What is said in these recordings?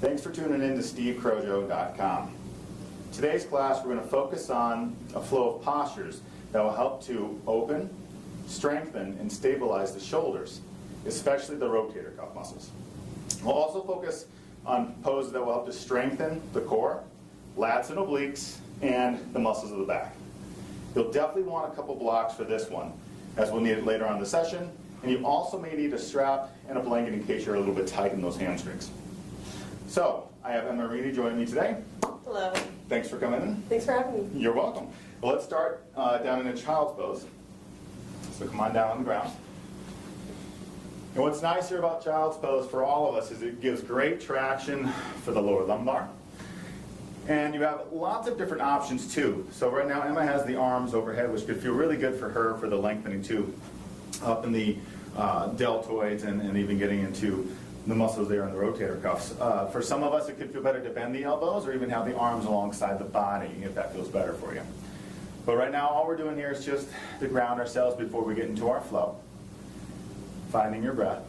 Thanks for tuning in to SteveCrojo.com. Today's class we're going to focus on a flow of postures that will help to open, strengthen, and stabilize the shoulders, especially the rotator cuff muscles. We'll also focus on poses that will help to strengthen the core, lats and obliques, and the muscles of the back. You'll definitely want a couple blocks for this one, as we'll need it later on in the session, and you also may need a strap and a blanket in case you're a little bit tight in those hamstrings. So, I have Emma Reaney joining me today. Hello. Thanks for coming in. Thanks for having me. You're welcome. Well, let's start down in a child's pose. So come on down on the ground. And what's nice here about child's pose for all of us is it gives great traction for the lower lumbar. And you have lots of different options too. So right now Emma has the arms overhead, which could feel really good for her for the lengthening too, up in the deltoids and even getting into the muscles there in the rotator cuffs. For some of us, it could feel better to bend the elbows or even have the arms alongside the body if that feels better for you. But right now, all we're doing here is just to ground ourselves before we get into our flow. Finding your breath.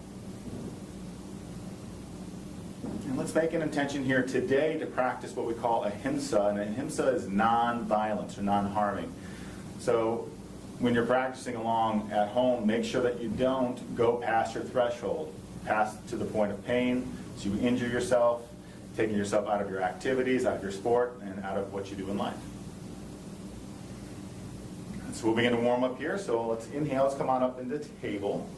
And let's make an intention here today to practice what we call ahimsa. And ahimsa is non-violence or non-harming. So when you're practicing along at home, make sure that you don't go past your threshold. Pass to the point of pain, so you injure yourself, taking yourself out of your activities, out of your sport, and out of what you do in life. So we'll begin to warm up here. So let's inhale, let's come on up into table.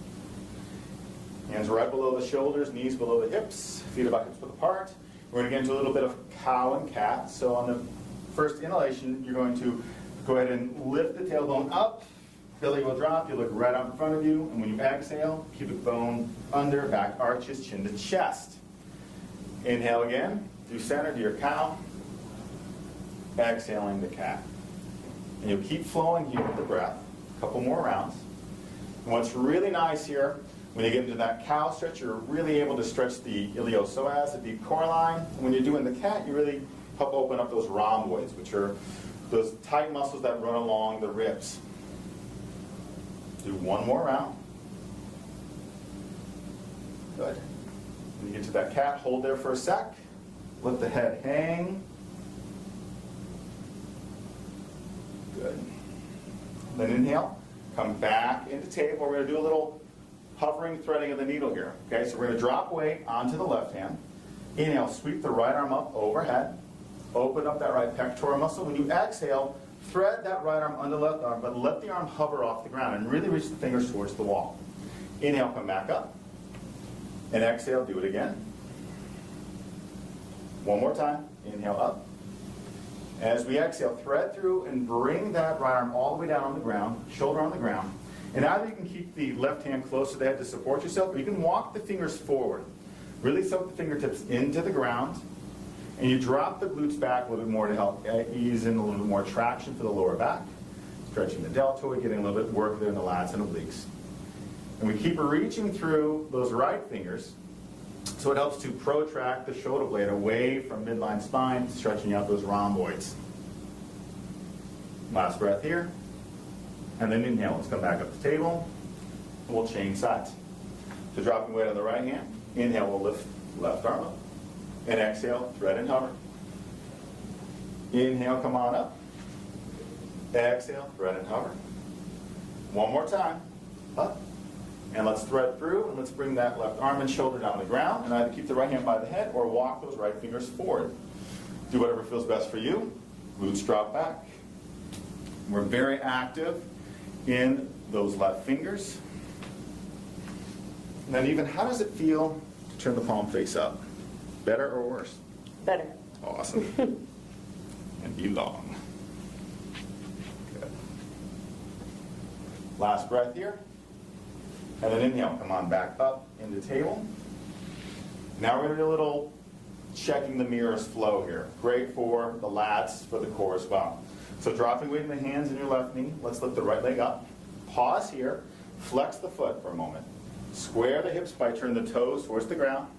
Hands right below the shoulders, knees below the hips, feet about hips width apart. We're going to get into a little bit of cow and cat. So on the first inhalation, you're going to go ahead and lift the tailbone up. Belly will drop, you look right out in front of you, and when you exhale, pubic bone under, back arches, chin to chest. Inhale again, through center to your cow. Exhaling the cat. And you'll keep flowing here with the breath. A couple more rounds. And what's really nice here, when you get into that cow stretch, you're really able to stretch the iliopsoas, the deep core line. And when you're doing the cat, you really help open up those rhomboids, which are those tight muscles that run along the ribs. Do one more round. Good. When you get to that cat, hold there for a sec. Let the head hang. Good. Then inhale. Come back into table. We're going to do a little hovering threading of the needle here. Okay, so we're going to drop weight onto the left hand. Inhale, sweep the right arm up overhead. Open up that right pectoral muscle. When you exhale, thread that right arm under the left arm, but let the arm hover off the ground and really reach the fingers towards the wall. Inhale, come back up. And exhale, do it again. One more time. Inhale up. As we exhale, thread through and bring that right arm all the way down on the ground, shoulder on the ground. And either you can keep the left hand close to the head to support yourself, or you can walk the fingers forward. Really soak the fingertips into the ground. And you drop the glutes back a little bit more to help ease in a little bit more traction for the lower back. Stretching the deltoid, getting a little bit of work there in the lats and obliques. And we keep reaching through those right fingers so it helps to protract the shoulder blade away from midline spine, stretching out those rhomboids. Last breath here. And then inhale. Let's come back up the table. And we'll change sides. So dropping weight on the right hand. Inhale, we'll lift left arm up. And exhale, thread and hover. Inhale, come on up. Exhale, thread and hover. One more time. Up. And let's thread through, and let's bring that left arm and shoulder down the ground, and either keep the right hand by the head or walk those right fingers forward. Do whatever feels best for you. Glutes drop back. We're very active in those left fingers. And then even, how does it feel to turn the palm face up? Better or worse? Better. Awesome. And be long. Good. Last breath here. And then inhale, come on back up into table. Now we're going to do a little checking the mirrors flow here. Great for the lats, for the core as well. So dropping weight in the hands and your left knee. Let's lift the right leg up. Pause here. Flex the foot for a moment. Square the hips by turning the toes towards the ground.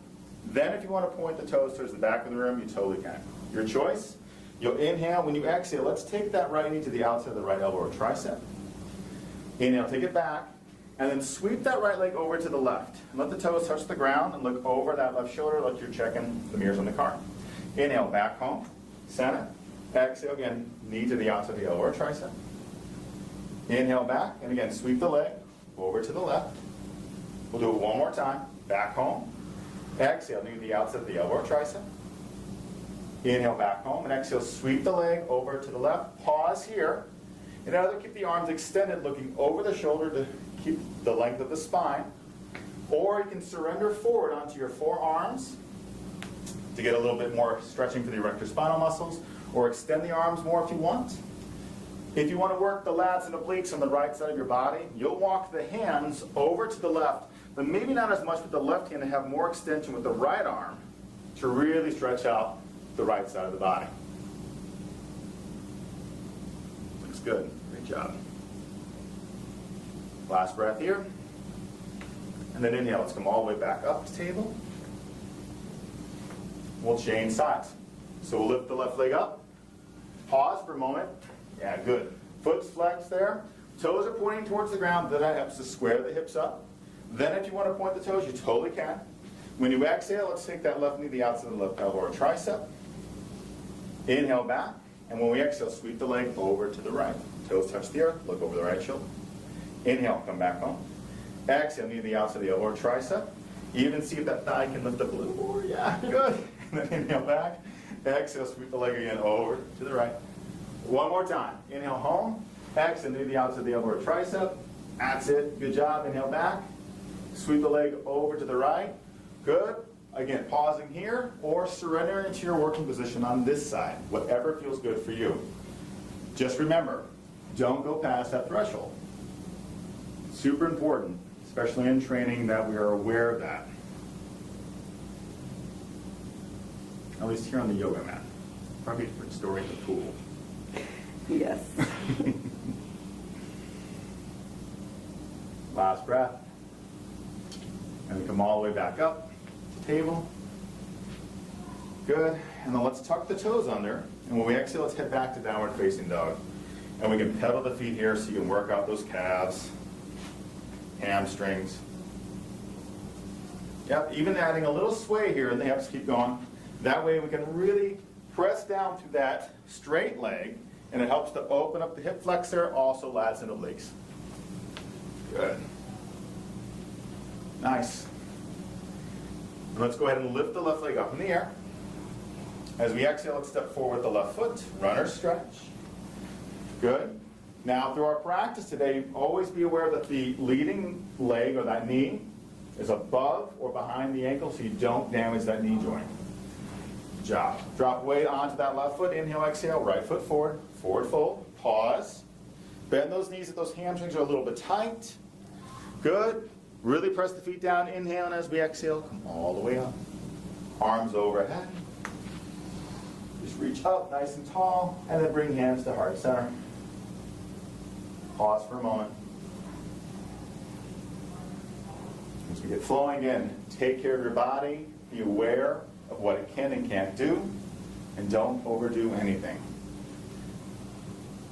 Then if you want to point the toes towards the back of the room, you totally can. Your choice. You'll inhale. When you exhale, let's take that right knee to the outside of the right elbow or tricep. Inhale, take it back. And then sweep that right leg over to the left. And let the toes touch the ground and look over that left shoulder like you're checking the mirrors on the car. Inhale, back home, center. Exhale again, knee to the outside of the elbow or tricep. Inhale back, and again, sweep the leg over to the left. We'll do it one more time. Back home. Exhale, knee to the outside of the elbow or tricep. Inhale, back home, and exhale, sweep the leg over to the left. Pause here. And either keep the arms extended, looking over the shoulder to keep the length of the spine, or you can surrender forward onto your forearms to get a little bit more stretching for the erector spinal muscles, or extend the arms more if you want. If you want to work the lats and obliques on the right side of your body, you'll walk the hands over to the left, but maybe not as much with the left hand and have more extension with the right arm to really stretch out the right side of the body. Looks good. Great job. Last breath here. And then inhale. Let's come all the way back up to table. We'll change sides. So we'll lift the left leg up. Pause for a moment. Yeah, good. Foot's flexed there. Toes are pointing towards the ground. That helps to square the hips up. Then if you want to point the toes, you totally can. When you exhale, let's take that left knee to the outside of the left elbow or tricep. Inhale back. And when we exhale, sweep the leg over to the right. Toes touch the earth. Look over the right shoulder. Inhale, come back home. Exhale, knee to the outside of the elbow or tricep. Even see if that thigh can lift up a little more. Yeah, good. And then inhale back. Exhale, sweep the leg again over to the right. One more time. Inhale home. Exhale, knee to the outside of the elbow or tricep. That's it. Good job. Inhale back. Sweep the leg over to the right. Good. Again, pausing here or surrendering to your working position on this side. Whatever feels good for you. Just remember, don't go past that threshold. Super important, especially in training, that we are aware of that. At least here on the yoga mat. Probably a different story at the pool. Yes. Last breath. And we come all the way back up to table. Good. And then let's tuck the toes under. And when we exhale, let's head back to downward facing dog. And we can pedal the feet here so you can work out those calves, hamstrings. Yep, even adding a little sway here in the hips, keep going. That way we can really press down through that straight leg, and it helps to open up the hip flexor, also lats and obliques. Good. Nice. And let's go ahead and lift the left leg up in the air. As we exhale, let's step forward with the left foot, runner stretch. Good. Now, through our practice today, always be aware that the leading leg or that knee is above or behind the ankle so you don't damage that knee joint. Good job. Drop weight onto that left foot. Inhale, exhale, right foot forward. Forward fold. Pause. Bend those knees if those hamstrings are a little bit tight. Good. Really press the feet down. Inhale, and as we exhale, come all the way up. Arms overhead. Just reach up nice and tall, and then bring hands to heart center. Pause for a moment. As we get flowing again, take care of your body. Be aware of what it can and can't do, and don't overdo anything.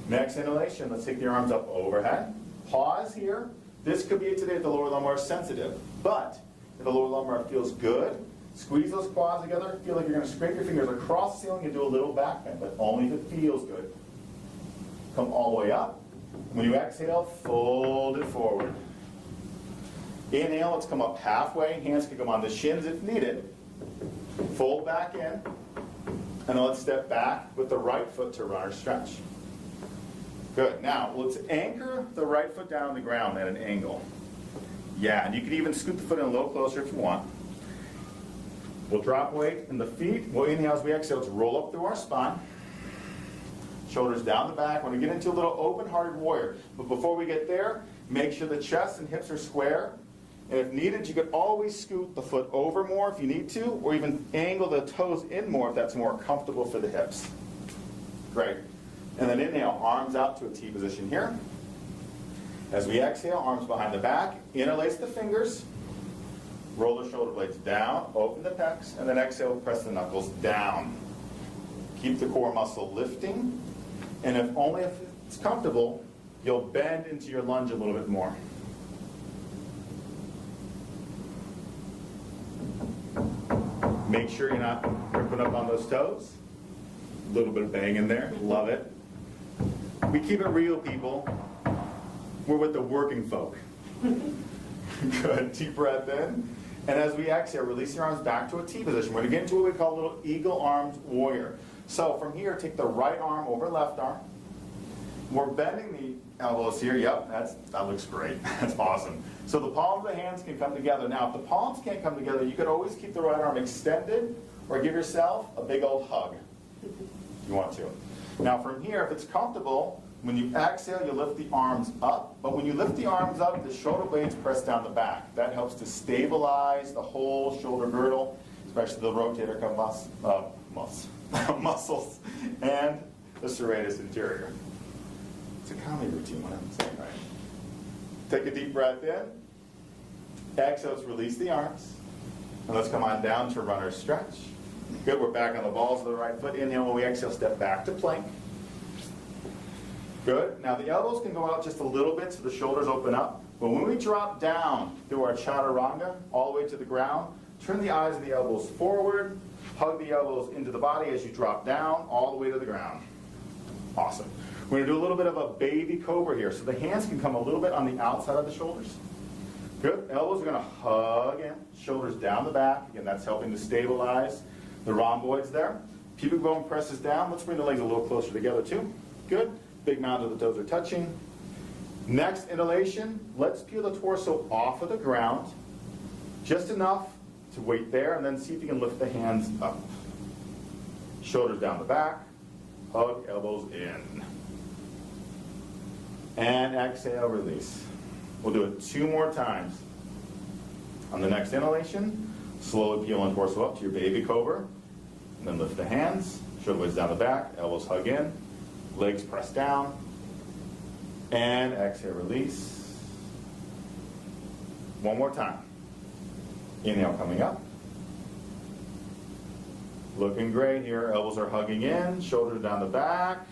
Next inhalation, let's take the arms up overhead. Pause here. This could be today if the lower lumbar is sensitive, but if the lower lumbar feels good, squeeze those quads together. Feel like you're going to scrape your fingers across the ceiling and do a little back bend, but only if it feels good. Come all the way up. When you exhale, fold it forward. Inhale, let's come up halfway. Hands can come on the shins if needed. Fold back in. And then let's step back with the right foot to runner stretch. Good. Now, let's anchor the right foot down on the ground at an angle. Yeah, and you can even scoot the foot in a little closer if you want. We'll drop weight in the feet. We'll inhale as we exhale. Let's roll up through our spine. Shoulders down the back. We're going to get into a little open-hearted warrior. But before we get there, make sure the chest and hips are square. And if needed, you could always scoot the foot over more if you need to, or even angle the toes in more if that's more comfortable for the hips. Great. And then inhale, arms out to a T position here. As we exhale, arms behind the back. Interlace the fingers. Roll the shoulder blades down, open the pecs, and then exhale, press the knuckles down. Keep the core muscle lifting. And if only if it's comfortable, you'll bend into your lunge a little bit more. Make sure you're not ripping up on those toes. A little bit of bang in there, love it. We keep it real, people. We're with the working folk. Good, deep breath in. And as we exhale, release your arms back to a T position. We're going to get into what we call a little eagle-armed warrior. So from here, take the right arm over left arm. We're bending the elbows here. Yep, that looks great. That's awesome. So the palms of the hands can come together. Now, if the palms can't come together, you could always keep the right arm extended or give yourself a big old hug if you want to. Now from here, if it's comfortable, when you exhale, you lift the arms up. But when you lift the arms up, the shoulder blades press down the back. That helps to stabilize the whole shoulder girdle, especially the rotator cuff muscles and the serratus anterior. It's a comedy routine, what I'm saying, right? Take a deep breath in. Exhale, let's release the arms. And let's come on down to runner stretch. Good, we're back on the balls of the right foot. Inhale, when we exhale, step back to plank. Good. Now the elbows can go out just a little bit so the shoulders open up. But when we drop down through our chaturanga, all the way to the ground, turn the eyes and the elbows forward, hug the elbows into the body as you drop down, all the way to the ground. Awesome. We're going to do a little bit of a baby cobra here. So the hands can come a little bit on the outside of the shoulders. Good. Elbows are going to hug in, shoulders down the back. Again, that's helping to stabilize the rhomboids there. Pubic bone presses down. Let's bring the legs a little closer together too. Good. Big mound of the toes are touching. Next inhalation, let's peel the torso off of the ground. Just enough to wait there, and then see if you can lift the hands up. Shoulders down the back. Hug, elbows in. And exhale, release. We'll do it 2 more times. On the next inhalation, slowly peel the torso up to your baby cobra. And then lift the hands, shoulder blades down the back, elbows hug in, legs press down. And exhale, release. 1 more time. Inhale, coming up. Looking great here. Elbows are hugging in, shoulders down the back.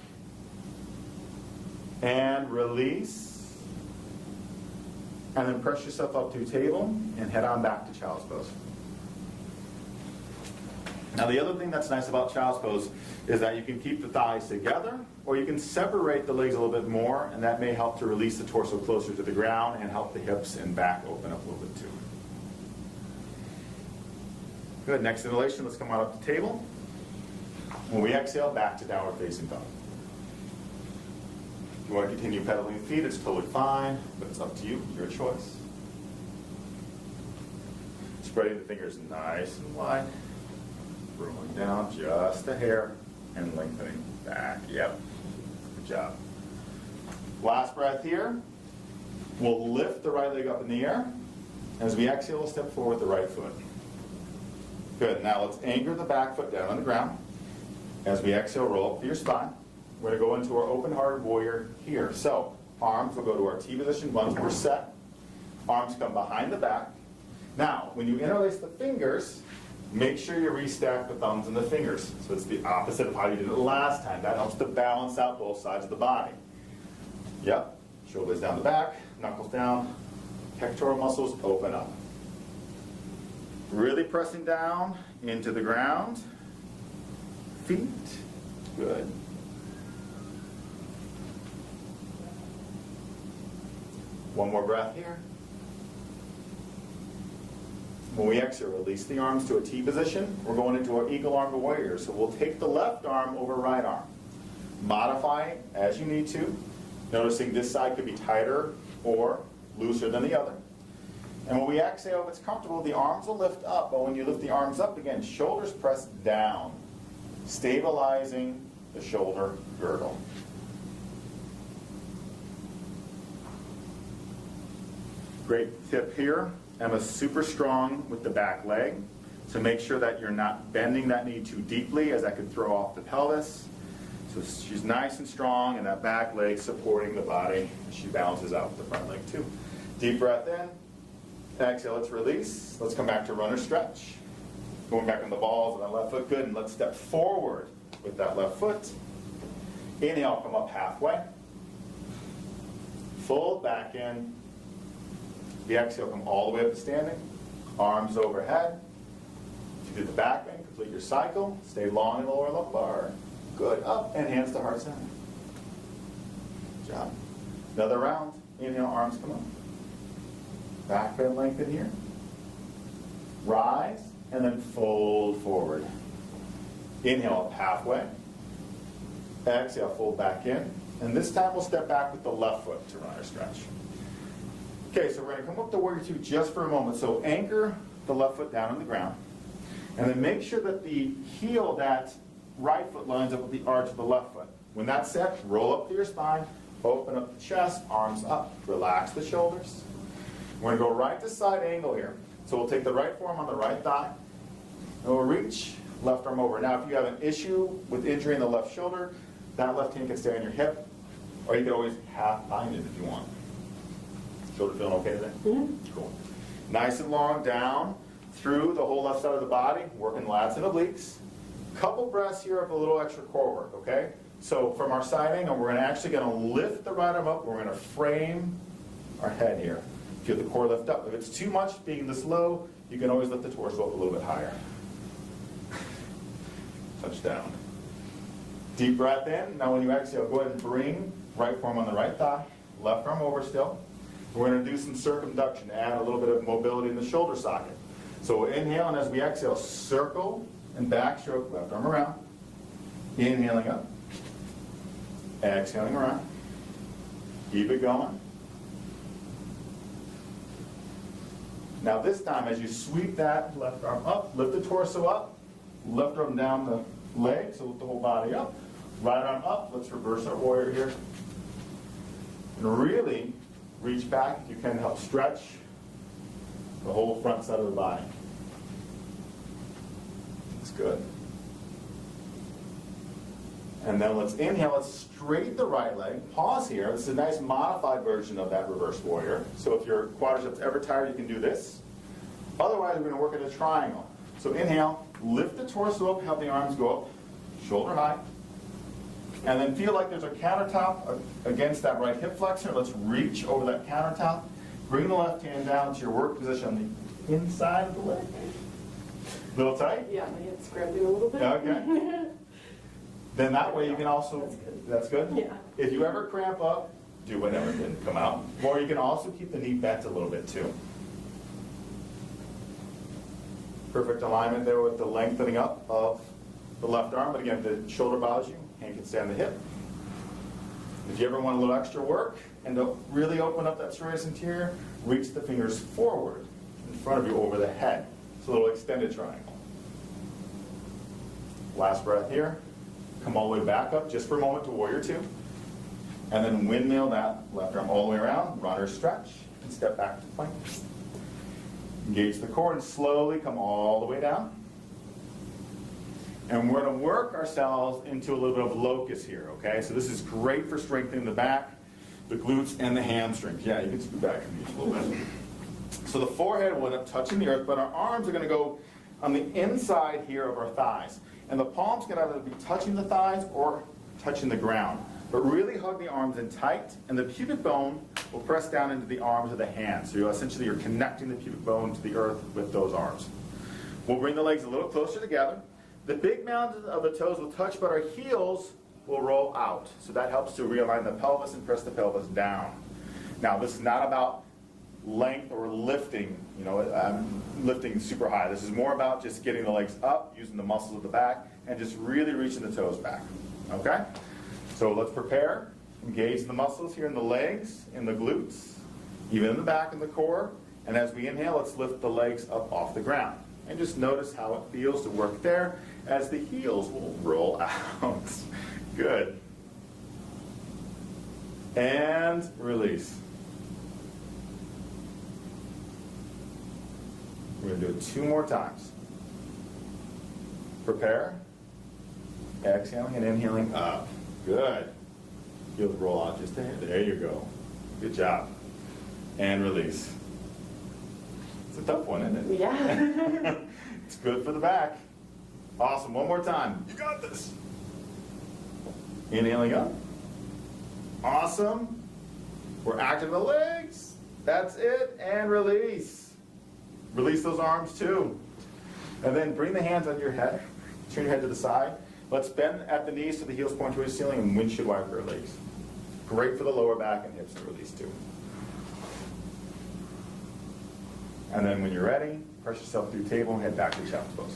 And release. And then press yourself up to a table and head on back to child's pose. Now the other thing that's nice about child's pose is that you can keep the thighs together, or you can separate the legs a little bit more, and that may help to release the torso closer to the ground and help the hips and back open up a little bit too. Good, next inhalation, let's come on up to table. When we exhale, back to downward facing dog. If you want to continue pedaling the feet, it's totally fine, but it's up to you, your choice. Spreading the fingers nice and wide. Rolling down just a hair and lengthening back. Yep, good job. Last breath here. We'll lift the right leg up in the air. As we exhale, we'll step forward with the right foot. Good, now let's anchor the back foot down on the ground. As we exhale, roll up to your spine. We're going to go into our open-hearted warrior here. So, arms will go to our T position once we're set. Arms come behind the back. Now, when you interlace the fingers, make sure you restack the thumbs and the fingers. So it's the opposite of how you did it last time. That helps to balance out both sides of the body. Yep, shoulders down the back, knuckles down, pectoral muscles open up. Really pressing down into the ground. Feet, good. One more breath here. When we exhale, release the arms to a T position. We're going into our eagle arm warrior. So we'll take the left arm over right arm. Modify as you need to. Noticing this side could be tighter or looser than the other. And when we exhale, if it's comfortable, the arms will lift up. But when you lift the arms up again, shoulders press down, stabilizing the shoulder girdle. Great tip here. Emma's super strong with the back leg, so make sure that you're not bending that knee too deeply, as that could throw off the pelvis. So she's nice and strong, and that back leg supporting the body. She balances out with the front leg too. Deep breath in. Exhale, let's release. Let's come back to runner stretch. Going back on the balls of that left foot. Good, and let's step forward with that left foot. Inhale, come up halfway. Fold back in. The exhale, come all the way up to standing. Arms overhead. You do the back bend, complete your cycle, stay long in the lower lumbar. Good, up, and hands to heart center. Good job. Another round, inhale, arms come up. Back bend, lengthen here. Rise, and then fold forward. Inhale up halfway. Exhale, fold back in. And this time we'll step back with the left foot to run our stretch. Okay, so we're going to come up to warrior two just for a moment. So anchor the left foot down on the ground. And then make sure that the heel of that right foot lines up with the arch of the left foot. When that's set, roll up to your spine, open up the chest, arms up, relax the shoulders. We're going to go right to side angle here. So we'll take the right forearm on the right thigh, and we'll reach left arm over. Now if you have an issue with injury in the left shoulder, that left hand can stay on your hip, or you can always half bind it if you want. Shoulder feeling okay today? Mm-hmm. Cool. Nice and long down through the whole left side of the body, working lats and obliques. Couple breaths here of a little extra core work, okay? So from our side angle, we're actually going to lift the right arm up. We're going to frame our head here. Feel the core lift up. If it's too much being this low, you can always lift the torso up a little bit higher. Touch down. Deep breath in. Now when you exhale, go ahead and bring right forearm on the right thigh, left arm over still. We're going to do some circumduction to add a little bit of mobility in the shoulder socket. So we'll inhale, and as we exhale, circle and backstroke, left arm around. Inhaling up. Exhaling around. Keep it going. Now this time, as you sweep that left arm up, lift the torso up, left arm down the leg, so lift the whole body up. Right arm up, let's reverse our warrior here. And really reach back if you can, help stretch the whole front side of the body. That's good. And then let's inhale, let's straighten the right leg. Pause here. This is a nice modified version of that reverse warrior. So if your quadriceps ever tired, you can do this. Otherwise, we're going to work at a triangle. So inhale, lift the torso up, have the arms go up, shoulder high. And then feel like there's a countertop against that right hip flexor. Let's reach over that countertop. Bring the left hand down to your work position on the inside of the leg. A little tight? Yeah, my head's scrubbing a little bit. Okay. Then that way you can also, that's good? Yeah. If you ever cramp up, do whatever didn't come out. Or you can also keep the knee bent a little bit too. Perfect alignment there with the lengthening up of the left arm. But again, if the shoulder bothers you, hand can stay on the hip. If you ever want a little extra work and to really open up that serratus anterior, reach the fingers forward in front of you over the head. It's a little extended triangle. Last breath here. Come all the way back up just for a moment to warrior two. And then windmill that left arm all the way around, runner stretch, and step back to plank. Engage the core and slowly come all the way down. And we're going to work ourselves into a little bit of locus here, okay? So this is great for strengthening the back, the glutes, and the hamstrings. Yeah, you can scoot back from each a little bit. So the forehead will end up touching the earth, but our arms are going to go on the inside here of our thighs. And the palms can either be touching the thighs or touching the ground. But really hug the arms in tight, and the pubic bone will press down into the arms of the hands. So you're connecting the pubic bone to the earth with those arms. We'll bring the legs a little closer together. The big mounds of the toes will touch, but our heels will roll out. So that helps to realign the pelvis and press the pelvis down. Now, this is not about length or lifting, lifting super high. This is more about just getting the legs up, using the muscles of the back, and just really reaching the toes back. Okay? So let's prepare. Engage the muscles here in the legs, in the glutes, even in the back and the core. And as we inhale, let's lift the legs up off the ground. And just notice how it feels to work there as the heels will roll out. Good. And release. We're going to do it 2 more times. Prepare. Exhaling and inhaling up. Good. Heels roll out just a hair. There you go. Good job. And release. It's a tough one, isn't it? Yeah. It's good for the back. Awesome. One more time. You got this. Inhaling up. Awesome. We're active the legs. That's it. And release. Release those arms too. And then bring the hands on your head. Turn your head to the side. Let's bend at the knees so the heels point towards the ceiling and windshield wiper our legs. Great for the lower back and hips to release too. And then when you're ready, press yourself through table and head back to child's pose.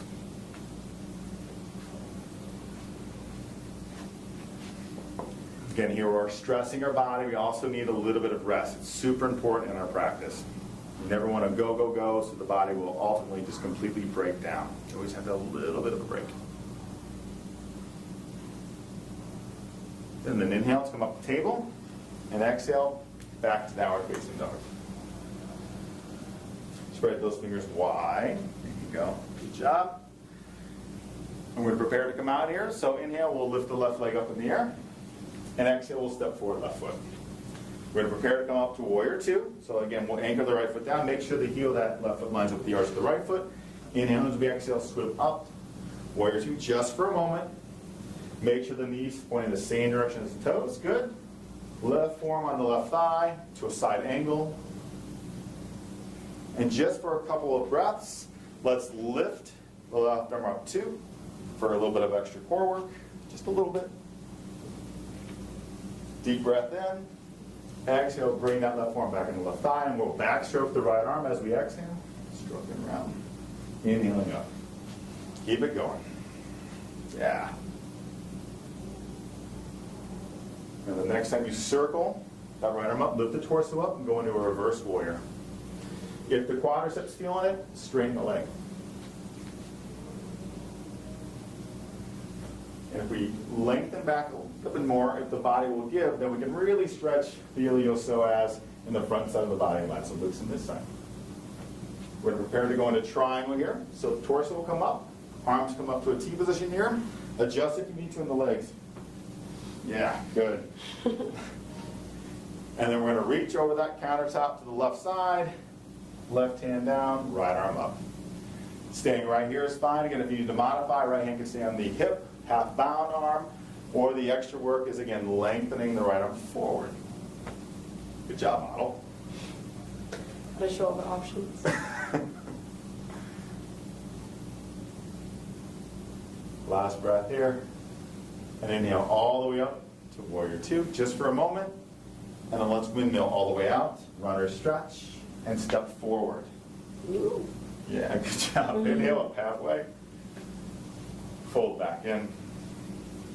Again, here we're stressing our body. We also need a little bit of rest. It's super important in our practice. You never want to go, go, go, so the body will ultimately just completely break down. You always have a little bit of a break. And then inhale to come up the table, and exhale back to downward facing dog. Spread those fingers wide. There you go. Good job. And we're prepared to come out here. So inhale, we'll lift the left leg up in the air. And exhale, we'll step forward left foot. We're going to prepare to come up to warrior two. So again, we'll anchor the right foot down. Make sure the heel of that left foot lines up with the arch of the right foot. Inhale as we exhale, swim up. Warrior two, just for a moment. Make sure the knees point in the same direction as the toes. Good. Left forearm on the left thigh to a side angle. And just for a couple of breaths, let's lift the left arm up two for a little bit of extra core work. Just a little bit. Deep breath in. Exhale, bring that left arm back into the left thigh, and we'll backstroke the right arm as we exhale. Stroking around. Inhaling up. Keep it going. Yeah. And the next time you circle that right arm up, lift the torso up and go into a reverse warrior. If the quadriceps feeling it, straighten the leg. And if we lengthen back a little bit more, if the body will give, then we can really stretch the iliopsoas in the front side of the body line. So loosen this side. We're prepared to go into triangle here. So the torso will come up, arms come up to a T position here. Adjust if you need to in the legs. Yeah, good. And then we're going to reach over that countertop to the left side, left hand down, right arm up. Staying right here is fine. Again, if you need to modify, right hand can stay on the hip, half bound arm, or the extra work is, again, lengthening the right arm forward. Good job, model. Gotta show all the options. Last breath here. And inhale all the way up to warrior two, just for a moment. And then let's windmill all the way out. Runner stretch and step forward. Ooh. Yeah, good job. Inhale up halfway. Fold back in.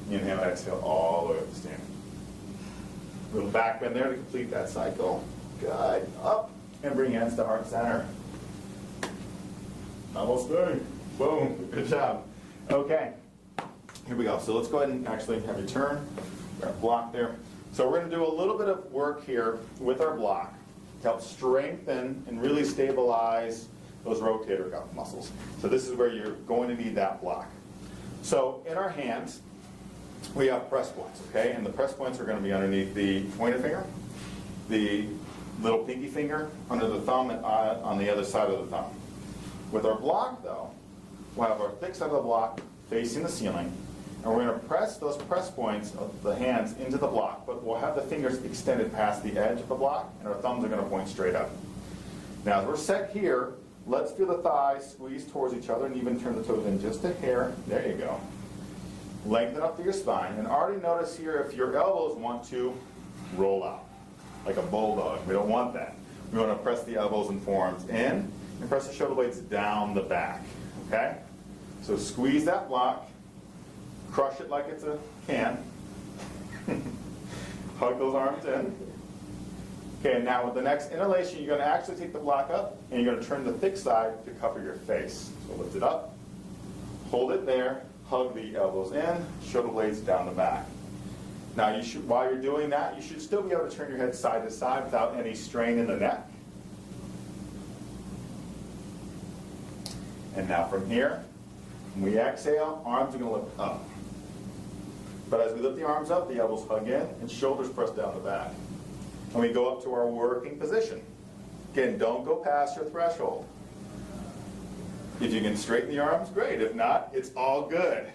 Inhale, exhale all the way up to standing. Little back bend there to complete that cycle. Good. Up and bring hands to heart center. Almost there. Boom. Good job. Okay. Here we go. So let's go ahead and actually have you turn. Got a block there. So we're going to do a little bit of work here with our block to help strengthen and really stabilize those rotator cuff muscles. So this is where you're going to need that block. So in our hands, we have press points, okay? And the press points are going to be underneath the pointer finger, the little pinky finger, under the thumb, and on the other side of the thumb. With our block, though, we'll have our thick side of the block facing the ceiling, and we're going to press those press points of the hands into the block, but we'll have the fingers extended past the edge of the block, and our thumbs are going to point straight up. Now, as we're set here, let's feel the thighs squeeze towards each other and even turn the toes in just a hair. There you go. Lengthen up through your spine, and already notice here if your elbows want to roll out, like a bulldog. We don't want that. We want to press the elbows and forearms in, and press the shoulder blades down the back, okay? So squeeze that block, crush it like it's a can, hug those arms in. Okay, now with the next inhalation, you're going to actually take the block up, and you're going to turn the thick side to cover your face. So lift it up, hold it there, hug the elbows in, shoulder blades down the back. Now, you should, while you're doing that, you should still be able to turn your head side to side without any strain in the neck. And now from here, when we exhale, arms are going to lift up. But as we lift the arms up, the elbows hug in and shoulders press down the back. And we go up to our working position. Again, don't go past your threshold. If you can straighten the arms, great. If not, it's all good.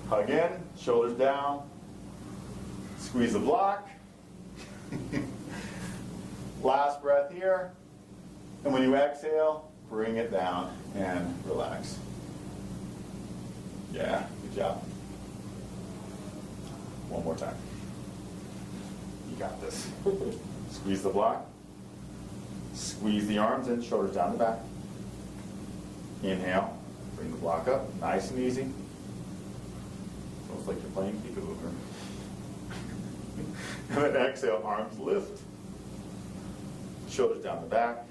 Hug in, shoulders down, squeeze the block. Last breath here. And when you exhale, bring it down and relax. Yeah, good job. One more time. You got this. Squeeze the block. Squeeze the arms in, shoulders down the back. Inhale, bring the block up, nice and easy. Almost like you're playing peekaboo. And then exhale, arms lift. Shoulders down the back.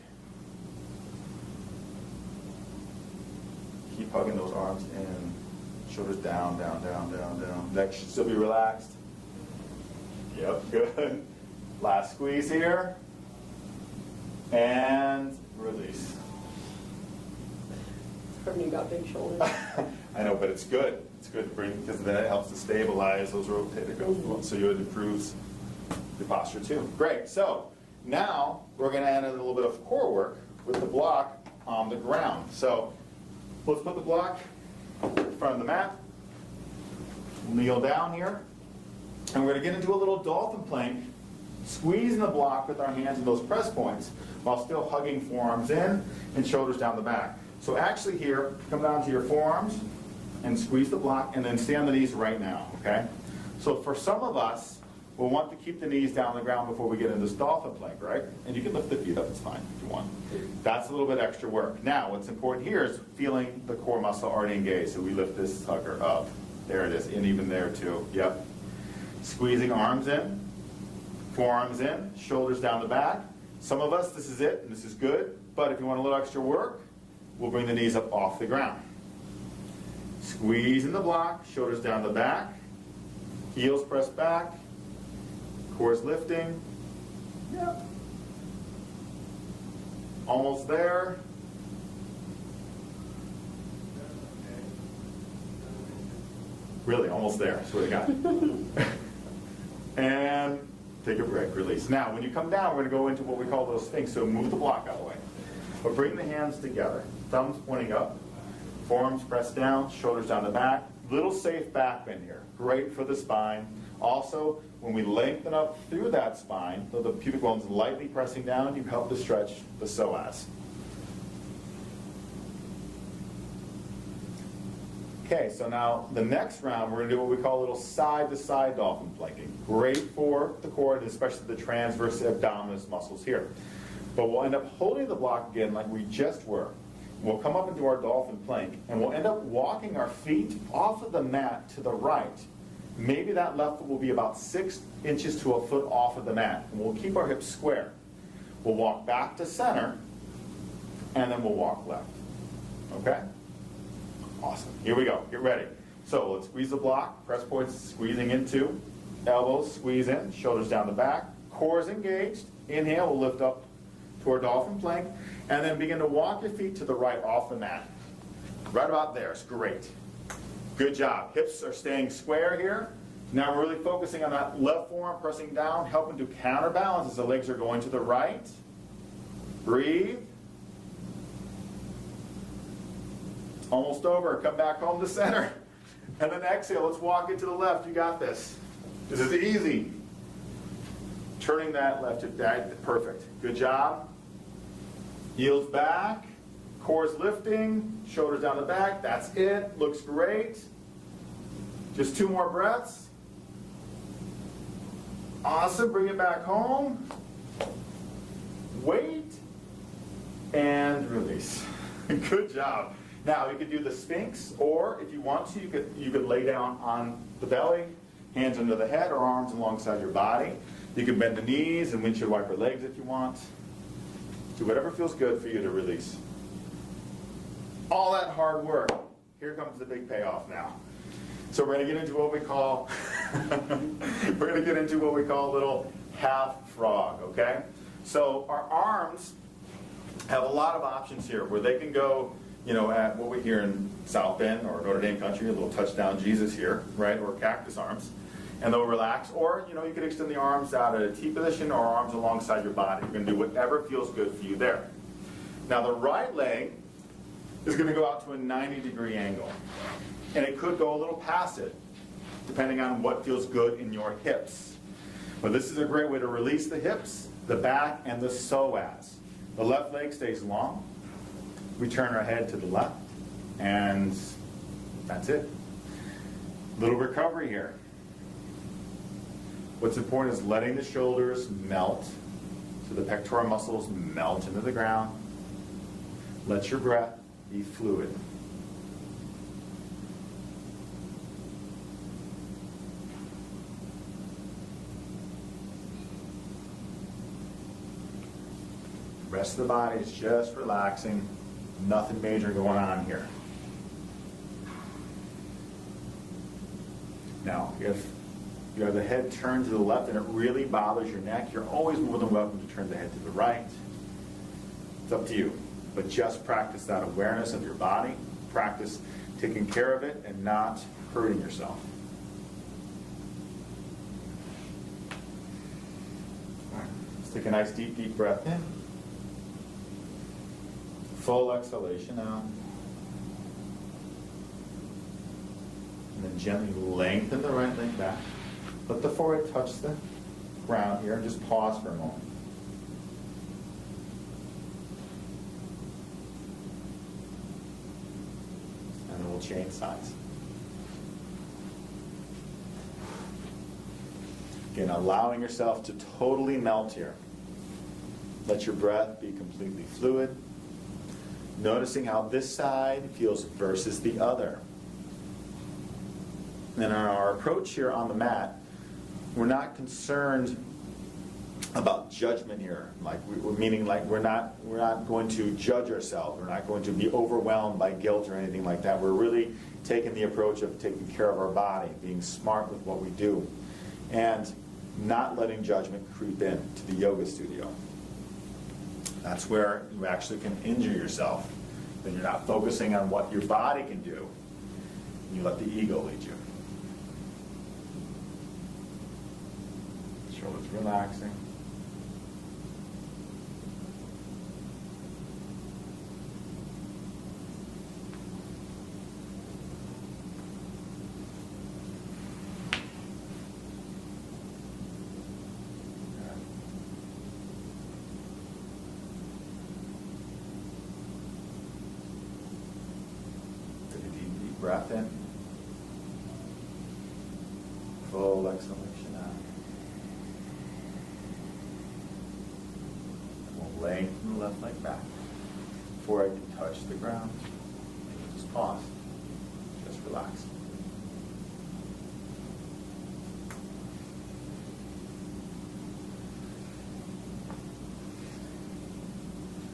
Keep hugging those arms in. Shoulders down, down, down, down, down. Neck should still be relaxed. Yep, good. Last squeeze here. And release. From you got big shoulders. I know, but it's good. It's good to bring, because then it helps to stabilize those rotator cuffs. So it improves your posture too. Great. So now we're going to add in a little bit of core work with the block on the ground. So let's put the block in front of the mat. Kneel down here. And we're going to get into a little dolphin plank, squeezing the block with our hands in those press points while still hugging forearms in and shoulders down the back. So actually here, come down to your forearms and squeeze the block and then stay on the knees right now, okay? So for some of us, we'll want to keep the knees down on the ground before we get into this dolphin plank, right? And you can lift the feet up, it's fine if you want. That's a little bit extra work. Now, what's important here is feeling the core muscle already engaged. So we lift this sucker up. There it is, and even there too, yep. Squeezing arms in, forearms in, shoulders down the back. Some of us, this is it, and this is good. But if you want a little extra work, we'll bring the knees up off the ground. Squeeze in the block, shoulders down the back, heels pressed back, core's lifting. Yep. Almost there. Really, almost there, swear to God. And take a break, release. Now, when you come down, we're going to go into what we call those things. So move the block out of the way. But bring the hands together. Thumbs pointing up. Forearms pressed down, shoulders down the back. Little safe back bend here. Great for the spine. Also, when we lengthen up through that spine, so the pubic bone's lightly pressing down, you help to stretch the psoas. Okay, so now the next round, we're going to do what we call a little side-to-side dolphin planking. Great for the core, and especially the transverse abdominis muscles here. But we'll end up holding the block again like we just were. We'll come up into our dolphin plank, and we'll end up walking our feet off of the mat to the right. Maybe that left foot will be about 6 inches to a foot off of the mat. And we'll keep our hips square. We'll walk back to center, and then we'll walk left. Okay? Awesome. Here we go. Get ready. So let's squeeze the block. Press points squeezing into. Elbows squeeze in. Shoulders down the back. Core is engaged. Inhale. We'll lift up to our dolphin plank. And then begin to walk your feet to the right off the mat. Right about there. It's great. Good job. Hips are staying square here. Now we're really focusing on that left forearm pressing down, helping to counterbalance as the legs are going to the right. Breathe. Almost over. Come back home to center. And then exhale. Let's walk it to the left. You got this. This is easy. Turning that left hip back. Perfect. Good job. Heels back. Core's lifting. Shoulders down the back. That's it. Looks great. Just 2 more breaths. Awesome. Bring it back home. Wait. And release. Good job. Now, you could do the Sphinx, or if you want to, you could lay down on the belly, hands under the head or arms alongside your body. You can bend the knees and windshield wiper legs if you want. Do whatever feels good for you to release. All that hard work. Here comes the big payoff now. So we're going to get into what we call a little half frog, okay? So our arms have a lot of options here where they can go, you know, at what we hear in South Bend or Notre Dame country, a little touchdown Jesus here, right, or cactus arms, and they'll relax. Or, you know, you could extend the arms out at a T position or arms alongside your body. You're going to do whatever feels good for you there. Now the right leg is going to go out to a 90-degree angle, and it could go a little past it, depending on what feels good in your hips. But this is a great way to release the hips, the back, and the psoas. The left leg stays long. We turn our head to the left, and that's it. Little recovery here. What's important is letting the shoulders melt, so the pectoral muscles melt into the ground. Let your breath be fluid. The rest of the body is just relaxing. Nothing major going on here. Now, if you have the head turned to the left and it really bothers your neck, you're always more than welcome to turn the head to the right. It's up to you. But just practice that awareness of your body. Practice taking care of it and not hurting yourself. All right. Let's take a nice deep breath in. Full exhalation out. And then gently lengthen the right leg back. Let the forehead touch the ground here and just pause for a moment. And then we'll change sides. Again, allowing yourself to totally melt here. Let your breath be completely fluid. Noticing how this side feels versus the other. And in our approach here on the mat, we're not concerned about judgment here. Meaning we're not going to judge ourselves. We're not going to be overwhelmed by guilt or anything like that. We're really taking the approach of taking care of our body, being smart with what we do, and not letting judgment creep in to the yoga studio. That's where you actually can injure yourself. Then you're not focusing on what your body can do. You let the ego lead you. Shoulders relaxing. Breath in. Full exhalation out. And we'll lengthen the left leg back. Forehead can touch the ground. And just pause. Just relax.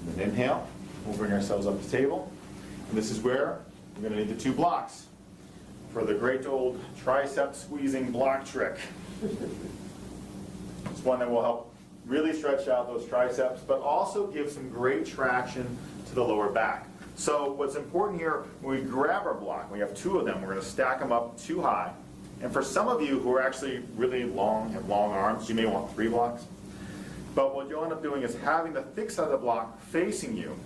And then inhale. We'll bring ourselves up to the table. And this is where we're going to need the two blocks for the great old tricep squeezing block trick. It's one that will help really stretch out those triceps, but also give some great traction to the lower back. So what's important here, when we grab our block, we have two of them, we're going to stack them up too high. And for some of you who are actually really long, have long arms, you may want 3 blocks. But what you'll end up doing is having the thick side of the block facing you,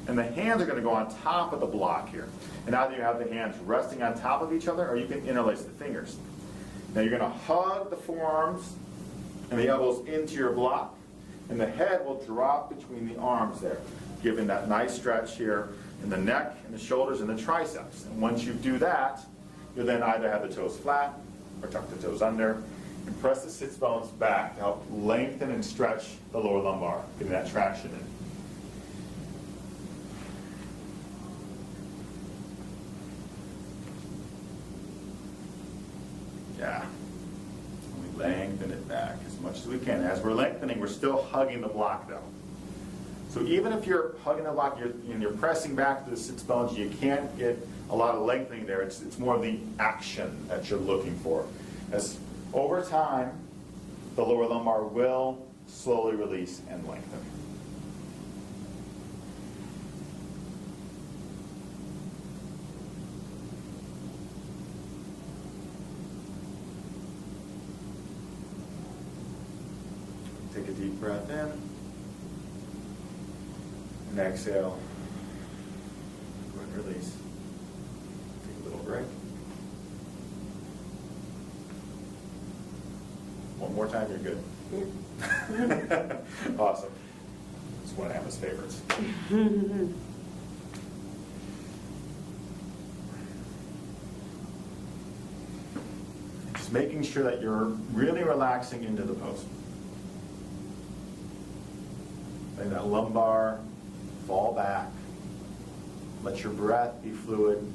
and the hands are going to go on top of the block here. And either you have the hands resting on top of each other, or you can interlace the fingers. Now you're going to hug the forearms and the elbows into your block, and the head will drop between the arms there, giving that nice stretch here in the neck and the shoulders and the triceps. And once you do that, you'll then either have the toes flat or tuck the toes under, and press the sits bones back to help lengthen and stretch the lower lumbar, getting that traction in. Yeah. We lengthen it back as much as we can. As we're lengthening, we're still hugging the block though. So even if you're hugging the block and you're pressing back to the sits bones, you can't get a lot of lengthening there. It's more of the action that you're looking for. As over time, the lower lumbar will slowly release and lengthen. Take a deep breath in, and exhale, and release. Take a little break. One more time, you're good. Awesome. It's one of Emma's favorites. Just making sure that you're really relaxing into the pose. Letting that lumbar fall back. Let your breath be fluid.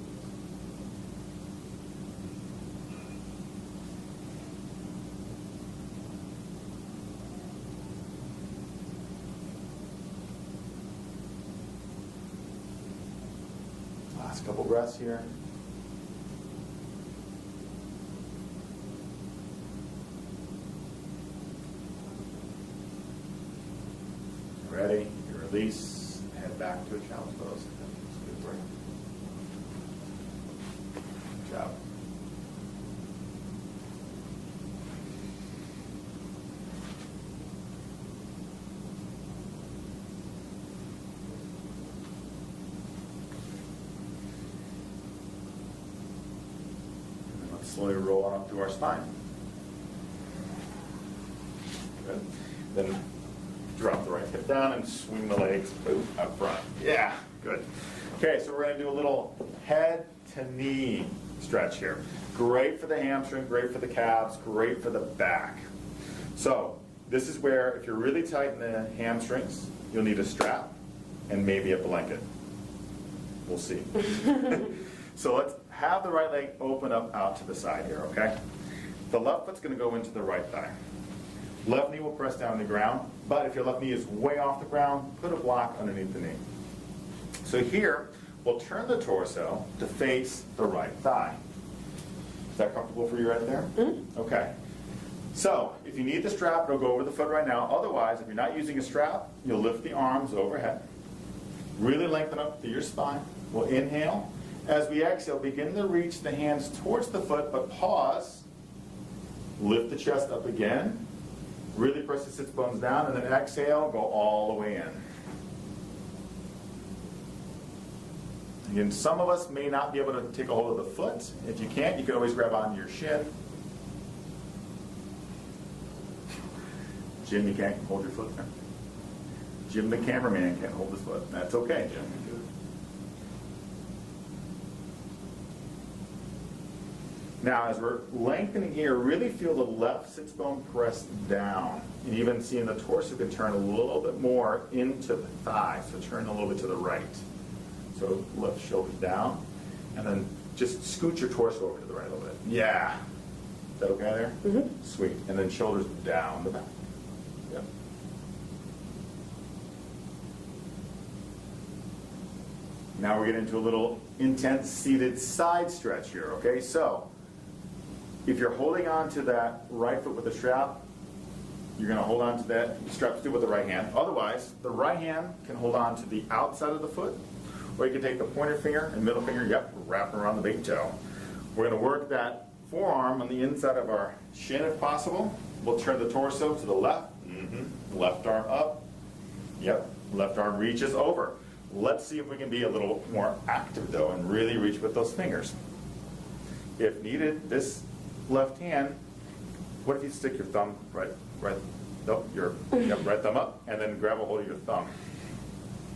Last couple breaths here. Ready, you release, head back to a child's pose. Good work. Good job. And let's slowly roll on up to our spine. Good. Then drop the right hip down and swing the legs up front. Yeah, good. Okay, so we're going to do a little head to knee stretch here. Great for the hamstring, great for the calves, great for the back. So this is where if you're really tight in the hamstrings, you'll need a strap and maybe a blanket. We'll see. So let's have the right leg open up out to the side here, okay? The left foot's going to go into the right thigh. Left knee will press down the ground, but if your left knee is way off the ground, put a block underneath the knee. So here, we'll turn the torso to face the right thigh. Is that comfortable for you right there? Mm-hmm. Okay. So if you need the strap, it'll go over the foot right now. Otherwise, if you're not using a strap, you'll lift the arms overhead. Really lengthen up through your spine. We'll inhale. As we exhale, begin to reach the hands towards the foot, but pause. Lift the chest up again. Really press the sits bones down, and then exhale, go all the way in. Again, some of us may not be able to take a hold of the foot. If you can't, you can always grab onto your shin. Jim, you can't hold your foot there. Jim, the cameraman, can't hold his foot. That's okay, Jim. Now, as we're lengthening here, really feel the left sits bone press down. And even seeing the torso can turn a little bit more into the thigh, so turn a little bit to the right. So left shoulder down, and then just scoot your torso over to the right a little bit. Yeah. Is that okay there? Mm-hmm. Sweet. And then shoulders down the back. Yep. Now we're getting into a little intense seated side stretch here, okay? So, if you're holding on to that right foot with a strap, you're going to hold on to that strap still with the right hand. Otherwise, the right hand can hold on to the outside of the foot, or you can take the pointer finger and middle finger, wrap around the big toe. We're going to work that forearm on the inside of our shin if possible. We'll turn the torso to the left. Left arm up. Yep, left arm reaches over. Let's see if we can be a little more active though and really reach with those fingers. If needed, this left hand, what if you stick your thumb right, your right thumb up, and then grab a hold of your thumb.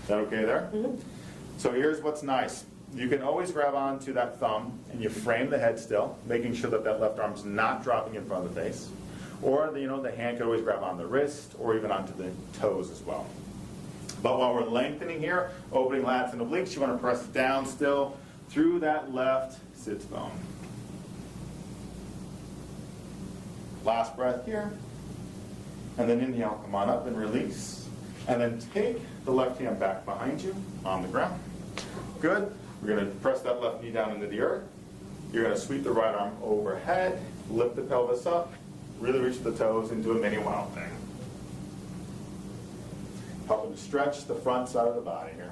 Is that okay there? Mm-hmm. So here's what's nice. You can always grab onto that thumb and you frame the head still, making sure that that left arm's not dropping in front of the face. Or the hand can always grab on the wrist or even onto the toes as well. But while we're lengthening here, opening lats and obliques, you want to press down still through that left sits bone. Last breath here. And then inhale, come on up and release. And then take the left hand back behind you on the ground. Good. We're going to press that left knee down into the earth. You're going to sweep the right arm overhead, lift the pelvis up, really reach the toes into a mini wild thing. Helping to stretch the front side of the body here.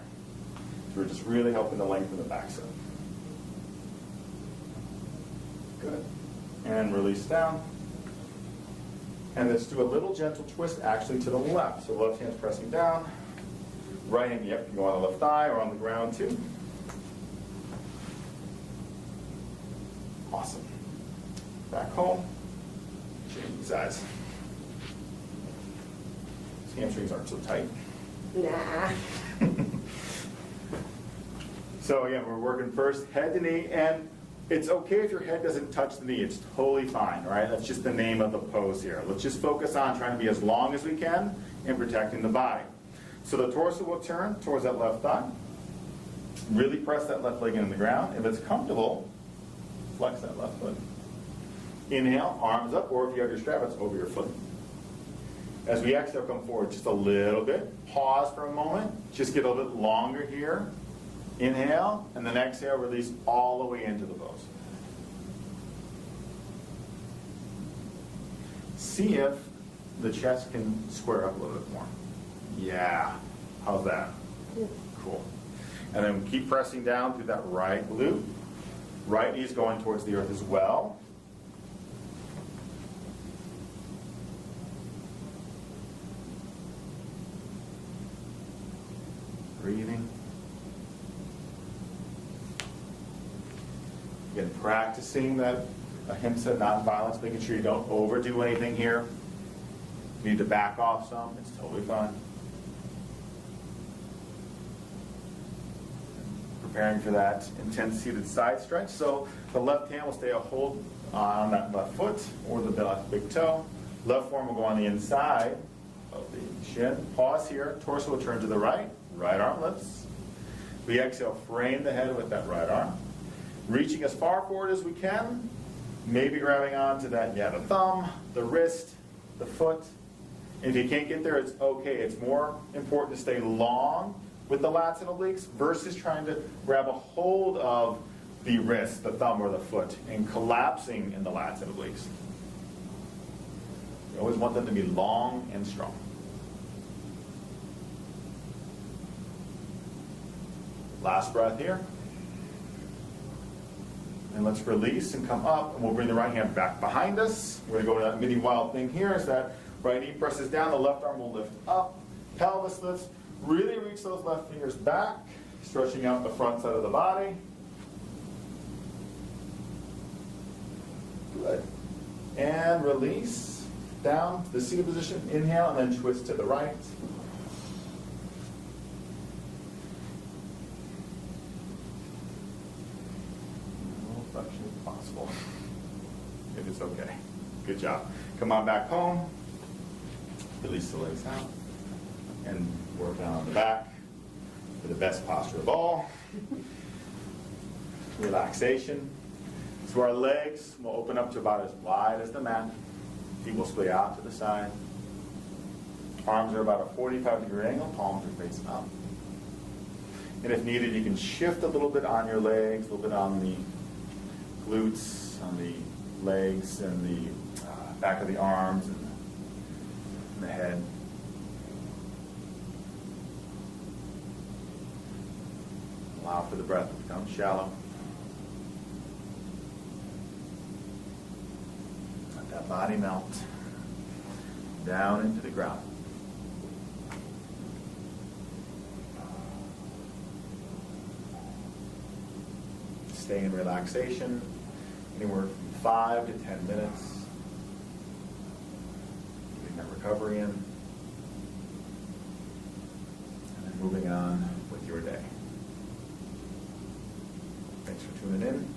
So we're just really helping to lengthen the backside. Good. And release down. And let's do a little gentle twist actually to the left. So left hand's pressing down. Right hand, you can go on the left thigh or on the ground too. Awesome. Back home. Change size. These hamstrings aren't so tight. Nah. So again, we're working first head to knee, and It's okay if your head doesn't touch the knee. It's totally fine, right? That's just the name of the pose here. Let's just focus on trying to be as long as we can and protecting the body. So the torso will turn towards that left thigh. Really press that left leg into the ground. If it's comfortable, flex that left foot. Inhale, arms up, or if you have your strap, it's over your foot. As we exhale, come forward just a little bit. Pause for a moment. Just get a little bit longer here. Inhale, and then exhale, release all the way into the pose. See if the chest can square up a little bit more. Yeah. How's that? Yeah. Cool. And then keep pressing down through that right glute. Right knee is going towards the earth as well. Breathing. Again, practicing that ahimsa, nonviolence, making sure you don't overdo anything here. If you need to back off some, it's totally fine. Preparing for that intense seated side stretch. So the left hand will stay a hold on that left foot or the left big toe. Left forearm will go on the inside of the shin. Pause here. Torso will turn to the right. Right arm lifts. We exhale, frame the head with that right arm. Reaching as far forward as we can. Maybe grabbing onto that, the thumb, the wrist, the foot. If you can't get there, it's okay. It's more important to stay long with the lats and obliques versus trying to grab a hold of the wrist, the thumb, or the foot and collapsing in the lats and obliques. You always want them to be long and strong. Last breath here. And let's release and come up, and we'll bring the right hand back behind us. We're going to go to that mini wild thing here. Is that right knee presses down, the left arm will lift up, pelvis lifts. Really reach those left fingers back, stretching out the front side of the body. Good. And release down to the seated position. Inhale, and then twist to the right. Flexion if possible, if it's okay. Good job. Come on back home. Release the legs out. And work down on the back for the best posture of all. Relaxation. So our legs will open up to about as wide as the mat. Feet will split out to the side. Arms are about a 45-degree angle. Palms are facing up. And if needed, you can shift a little bit on your legs, a little bit on the glutes, on the legs, and the back of the arms, and the head. Allow for the breath to become shallow. Let that body melt down into the ground. Stay in relaxation, anywhere from 5 to 10 minutes. Getting that recovery in. And then moving on with your day. Thanks for tuning in.